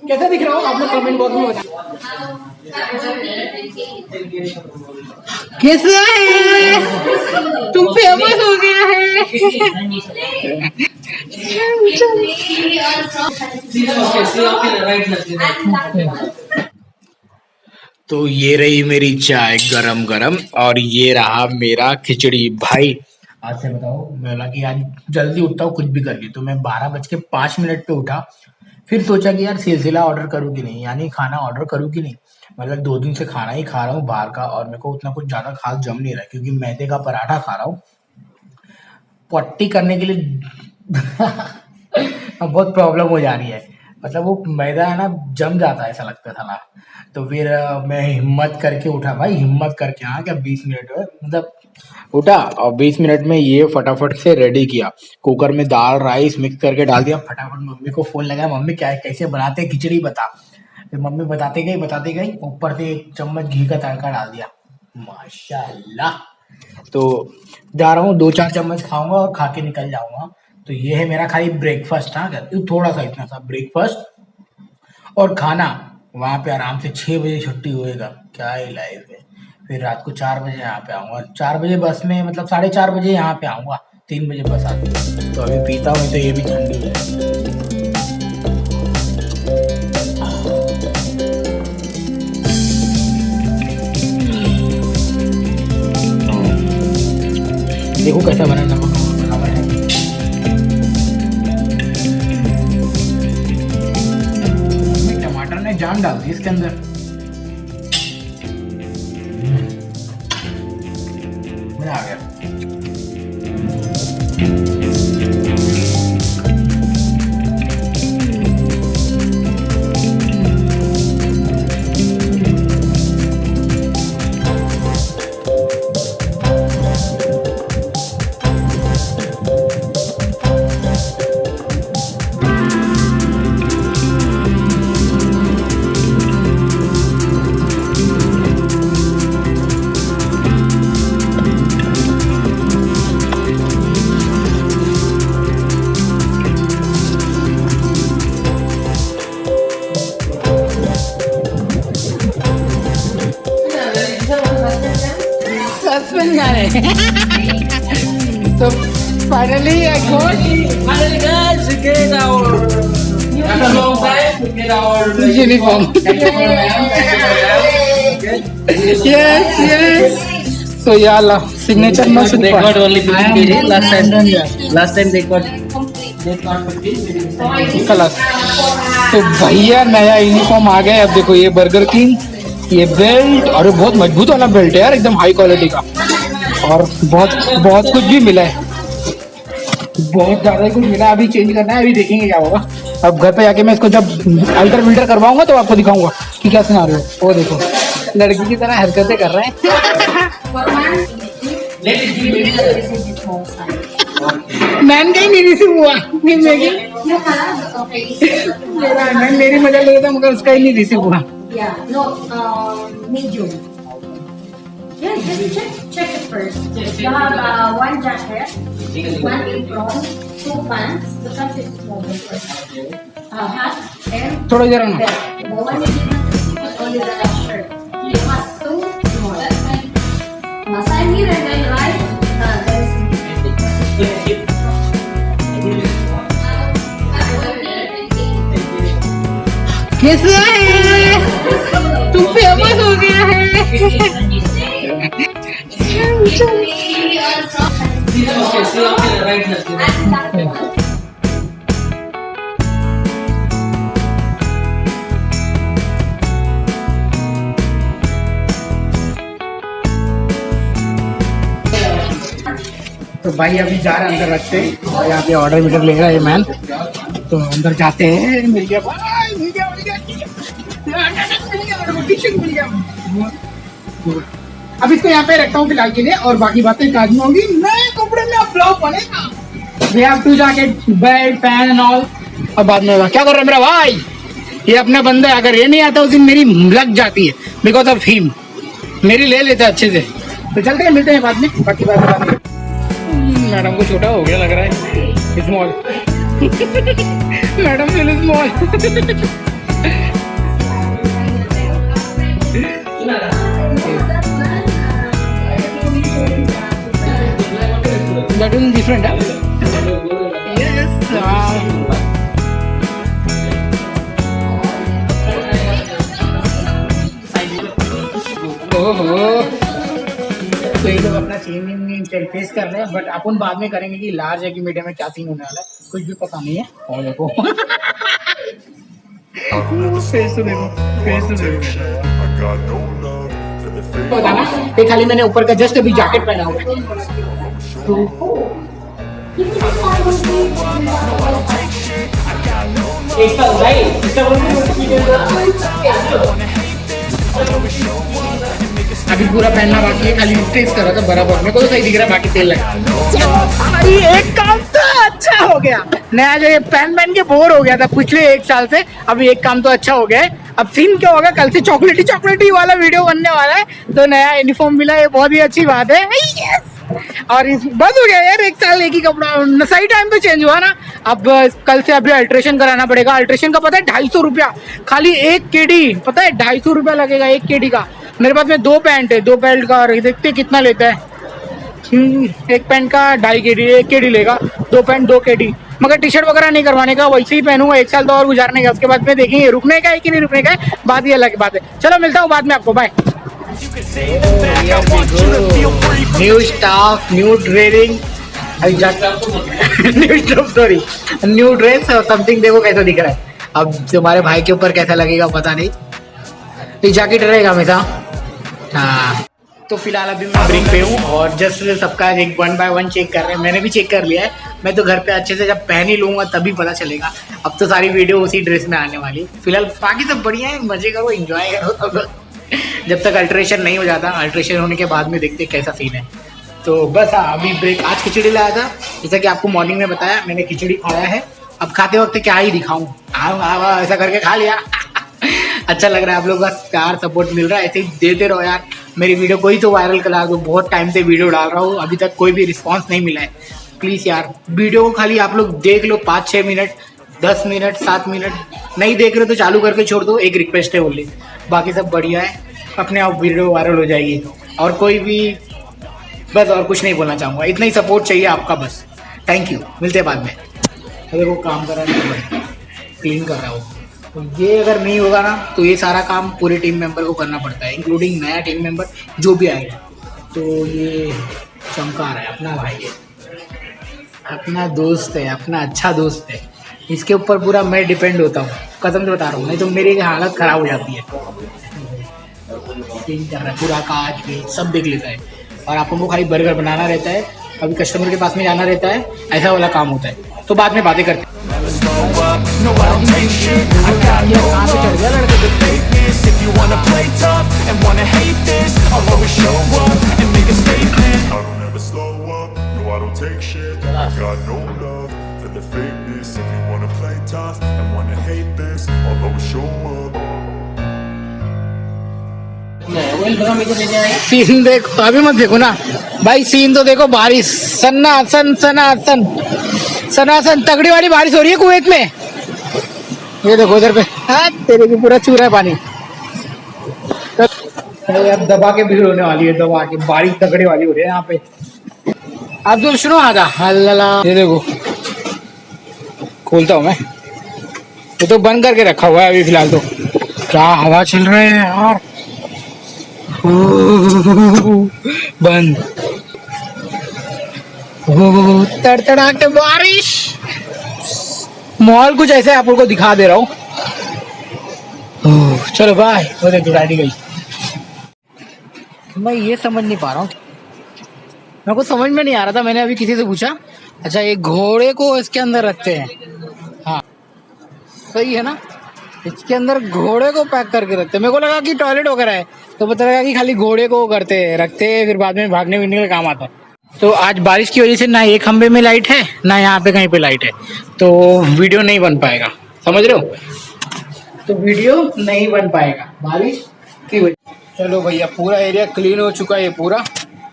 कैसा दिख रहा हूँ आप लोग कमेंट बॉक्स में बताएं। कैसा है तुम फेमस हो गया है। तो ये रही मेरी चाय गरम गरम और ये रहा मेरा खिचड़ी। भाई आज से बताओ, मैं कि आज जल्दी उठता हूँ कुछ भी करके, तो मैं 12:05 पे उठा। फिर सोचा कि यार सिलसिला ऑर्डर करूँ कि नहीं, यानी खाना ऑर्डर करूँ कि नहीं। मतलब 2 दिन से खाना ही खा रहा हूँ बाहर का, और मेरे को उतना कुछ ज्यादा खास जम नहीं रहा है, क्योंकि मैदे का पराठा खा रहा हूँ पट्टी करने के लिए। अब बहुत प्रॉब्लम हो जा रही है, मतलब वो मैदा है ना जम जाता है ऐसा लगता था ना। तो फिर मैं हिम्मत करके उठा भाई, हिम्मत करके। हाँ क्या 20 मिनट में मतलब उठा और 20 मिनट में ये फटाफट से रेडी किया। कुकर में दाल राइस मिक्स करके डाल दिया। फटाफट मम्मी को फोन लगाया, मम्मी क्या कैसे बनाते हैं खिचड़ी बता। फिर मम्मी बताते गई, ऊपर से 1 चम्मच घी का तड़का डाल दिया। माशाल्लाह। तो जा रहा हूँ 2-4 चम्मच खाऊंगा और खा के निकल जाऊंगा। तो ये है मेरा खाली ब्रेकफास्ट। हाँ थोड़ा सा इतना सा ब्रेकफास्ट और खाना। वहां पे आराम से 6 बजे छुट्टी होएगा। क्या ही लाइफ है। फिर रात को 4 बजे यहाँ पे आऊंगा। 4 बजे बस में, मतलब 4:30 बजे यहाँ पे आऊंगा। 3 बजे बस आती है। तो अभी पीता हूँ, तो ये भी ठंडी है। देखो कैसा बना, नमक बराबर है। टमाटर ने जान डाल दी इसके अंदर। मजा आ गया। So finally I got guys to get our after a long time to get our uniform. Yes. So yeah, signature must be. They got only 50 kg last time they got 50 colour. तो भैया नया uniform आ गया। अब देखो ये burger king, ये belt, और बहुत मजबूत वाला बेल्ट है यार, एकदम हाई क्वालिटी का। और बहुत कुछ भी मिला है, बहुत ज्यादा कुछ मिला। अभी चेंज करना है, अभी देखेंगे क्या होगा। अब घर पे जाके मैं इसको जब अल्टर विल्टर करवाऊंगा तो आपको दिखाऊंगा कि क्या सिनारियो है। वो देखो लड़की की तरह हरकतें कर रहे हैं। मैन का ही नहीं रिसीव हुआ, मेरी मजा ले था मगर उसका ही नहीं रिसीव हुआ। Medium. Yeah, just check it first. You have 1 jacket, 1 apron, 2 pants. The pants is small first. Hat and थोड़ा इधर आना। the one you didn't is only the shirt. You have 2 small. Sign here and then right. कैसा है तुम famous हो गया है। तो भाई अभी जा रहे हैं अंदर रखते हैं, और यहाँ पे ऑर्डर मीटर ले रहा है मैन। तो अंदर जाते हैं। मिल गया भाई, मिल गया। अब इसको यहाँ पे रखता हूँ फिलहाल के लिए, और बाकी बातें बाद में होंगी। नए कपड़े में अब ब्लॉग बनेगा। We have to jacket, belt, fan and all. अब बाद में होगा। क्या कर रहा है मेरा भाई, ये अपने बंदे। अगर ये नहीं आता उस दिन मेरी लग जाती है, बिकॉज ऑफ हिम। मेरी ले लेते अच्छे से। तो चलते हैं, मिलते हैं बाद में, बाकी बात। मैडम को छोटा हो गया लग रहा है, small. Madam feel small. That is different, huh? Yes. ओहो, तो ये लोग अपना सीन फेस कर रहे हैं, बट अपन बाद में करेंगे कि लार्ज है कि मीडियम में क्या सीन होने वाला है, कुछ भी पता नहीं है। और देखो फेस तो देखो, फेस तो देखो। बताना, ये खाली मैंने ऊपर का जस्ट अभी जैकेट पहना हुआ है। अभी पूरा पहनना बाकी है, खाली टेस्ट कर रहा था बराबर। मेरे को तो सही दिख रहा है, बाकी तेल लगा। भाई एक काम तो अच्छा हो गया, नया जो ये पहन के बोर हो गया था पिछले 1 साल से, अभी एक काम तो अच्छा हो गया है। अब सीन क्या होगा, कल से चॉकलेटी वाला वीडियो बनने वाला है, तो नया यूनिफॉर्म मिला, ये बहुत ही अच्छी बात है। yes! और इस बस हो गया यार, 1 साल एक ही कपड़ा, सही टाइम पे चेंज हुआ ना। अब कल से अभी अल्ट्रेशन कराना पड़ेगा। अल्ट्रेशन का पता है 250 रुपया, खाली 1 केडी, पता है 250 रुपया लगेगा 1 केडी का। मेरे पास में 2 पैंट है, 2 बेल्ट का, और देखते कितना लेता है। 1 पैंट का 2.5 केडी, 1 केडी लेगा, 2 पैंट 2 केडी। मगर टी शर्ट वगैरह नहीं करवाने का, वैसे ही पहनूंगा, 1 साल तो और गुजारने का। उसके बाद में देखेंगे रुकने का है कि नहीं रुकने का है, बात ही अलग बात है। चलो मिलता हूँ बाद में आपको, bye. New staff, new training, new dress और समथिंग। देखो कैसा दिख रहा है। अब तुम्हारे भाई के ऊपर कैसा लगेगा पता नहीं, तो जैकेट रहेगा हमेशा। हाँ, तो फिलहाल अभी मैं ब्रिंग पे हूँ और जस्ट सबका एक 1 बाय 1 चेक कर रहे हैं। मैंने भी चेक कर लिया है। मैं तो घर पे अच्छे से जब पहन ही लूंगा तभी पता चलेगा। अब तो सारी वीडियो उसी ड्रेस में आने वाली। फिलहाल बाकी सब बढ़िया है, मजे करो, एंजॉय करो जब तक अल्ट्रेशन नहीं हो जाता। अल्ट्रेशन होने के बाद में देखते कैसा सीन है। तो बस अभी ब्रेक। आज खिचड़ी लाया था, जैसा कि आपको मॉर्निंग में बताया, मैंने खिचड़ी खाया है। अब खाते वक्त क्या ही दिखाऊं, ऐसा करके खा लिया अच्छा लग रहा है, आप लोगों का प्यार सपोर्ट मिल रहा है, ऐसे ही देते रहो यार। मेरी वीडियो कोई तो वायरल करा दो, बहुत टाइम से वीडियो डाल रहा हूँ, अभी तक कोई भी रिस्पांस नहीं मिला है। प्लीज़ यार, वीडियो को खाली आप लोग देख लो 5-6 मिनट, 10 मिनट, 7 मिनट, नहीं देख रहे तो चालू करके छोड़ दो। एक रिक्वेस्ट है बोली, बाकी सब बढ़िया है, अपने आप वीडियो वायरल हो जाएगी। और कोई भी, बस और कुछ नहीं बोलना चाहूँगा, इतना ही सपोर्ट चाहिए आपका बस। थैंक यू, मिलते हैं बाद में। अगर वो काम कर रहा है, क्लीन कर रहा हूँ, तो ये अगर नहीं होगा ना तो ये सारा काम पूरे टीम मेंबर को करना पड़ता है, इंक्लूडिंग नया टीम मेंबर जो भी आएगा। तो ये चमकार है, अपना भाई है, अपना दोस्त है, अपना अच्छा दोस्त है। इसके ऊपर पूरा मैं डिपेंड होता हूँ, कसम से बता रहा हूँ, नहीं तो मेरी हालत ख़राब हो जाती है। क्लीन कर रहा है, पूरा कांच भी सब देख लेता है। और आप लोगों को खाली बर्गर बनाना रहता है, अभी कस्टमर के पास में जाना रहता है, ऐसा वाला काम होता है। तो बाद में बातें करते हैं। सीन देखो, अभी मत देखो ना भाई, सीन तो देखो, बारिश सन्नासन सनासन सनासन तगड़ी वाली बारिश हो रही है कुवैत में। ये देखो उधर पे, हाँ तेरे भी पूरा चूरा है पानी। तो यार दबा के भीड़ होने वाली है, दबा के बारिश तगड़ी वाली हो रही है यहाँ पे। अब तो सुनो आजा हल्ला, ये देखो खोलता हूँ मैं, ये तो बंद करके रखा हुआ है अभी फिलहाल। तो क्या हवा चल रहा है यार, बंद, तड़तड़ाते बारिश। माहौल कुछ ऐसे आप लोगों को दिखा दे रहा हूँ। चलो बाय। वो देखो गाड़ी गई। मैं ये समझ नहीं पा रहा हूँ, मेरे को समझ में नहीं आ रहा था। मैंने अभी किसी से पूछा, अच्छा ये घोड़े को इसके अंदर रखते हैं, हाँ सही है ना, इसके अंदर घोड़े को पैक करके रखते हैं। मेरे को लगा कि टॉयलेट वगैरह है, तो पता लगा कि खाली घोड़े को करते हैं, रखते हैं, फिर बाद में भागने वीगने का काम आता है। तो आज बारिश की वजह से ना एक खंबे में लाइट है, ना यहाँ पे कहीं पे लाइट है, तो वीडियो नहीं बन पाएगा, समझ रहे हो। तो वीडियो नहीं बन पाएगा बारिश की वजह। चलो भैया, पूरा एरिया क्लीन हो चुका है ये पूरा,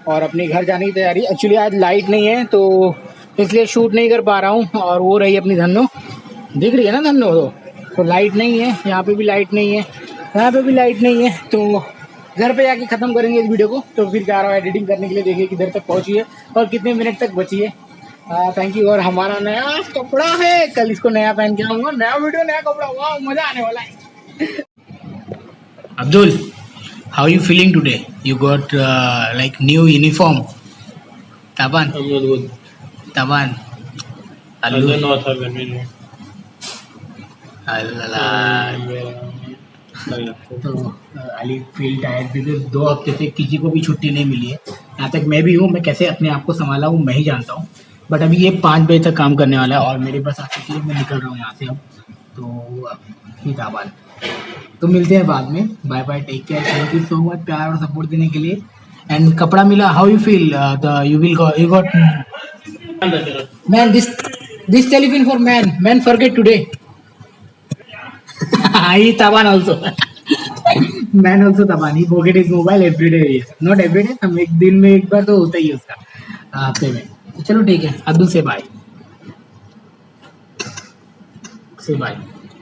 और अपने घर जाने की तैयारी। एक्चुअली आज लाइट नहीं है, तो इसलिए शूट नहीं कर पा रहा हूँ। और वो रही अपनी धन्नो, दिख रही है ना धन्नो, तो लाइट नहीं है, यहाँ पे भी लाइट नहीं है, यहाँ पे भी लाइट नहीं है। तो घर पे जाके ख़त्म करेंगे इस वीडियो को। तो फिर जा रहा हूँ एडिटिंग करने के लिए, देखिए किधर तक पहुँची है और कितने मिनट तक बची है। Thank you. और हमारा नया कपड़ा है, कल इसको नया पहन के आऊँगा, नया वीडियो नया कपड़ा, वाह मज़ा आने वाला है। Abdul, how you feeling today? You got like new uniform. Taban. I'm not good. Taban. I don't know what happened. तो अली फील टायर्ड, क्योंकि 2 हफ्ते से किसी को भी छुट्टी नहीं मिली है। यहाँ तक मैं भी हूँ, मैं कैसे अपने आप को संभाला हूँ मैं ही जानता हूँ। बट अभी ये 5 बजे तक काम करने वाला है और मेरे पास आ चुकी है, मैं निकल रहा हूँ यहाँ से अब। तो ठीक है, बात तो मिलते हैं बाद में। Bye bye, take care, thank you so much प्यार और सपोर्ट देने के लिए। एंड कपड़ा मिला, how you feel? You got man this telephone for man forget today. He Taban also. Man also Taban. He forget his mobile every day. Not every day. हम एक दिन में एक बार तो होता ही है उसका, हफ्ते में। तो चलो ठीक है, अब्दुल से बाय। से bye.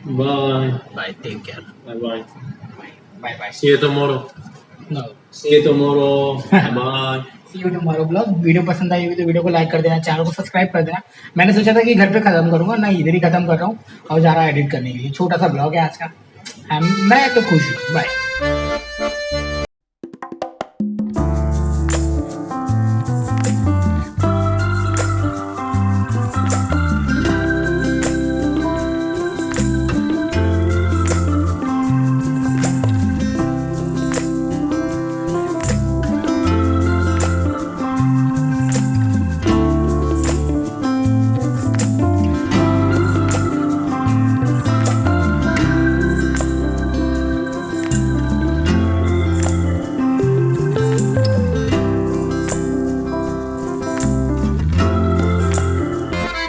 Bye. Bye, take care. Bye bye. Bye bye. See you tomorrow. No, See you tomorrow. Bye. See you tomorrow blog. Video पसंद आई होगी तो वीडियो को लाइक कर देना, चैनल को सब्सक्राइब कर देना। मैंने सोचा था कि घर पे खत्म करूंगा, ना इधर ही खत्म कर रहा हूँ और जा रहा एडिट करने के लिए। छोटा सा ब्लॉग है आज का। मैं तो खुश हूँ। बाय।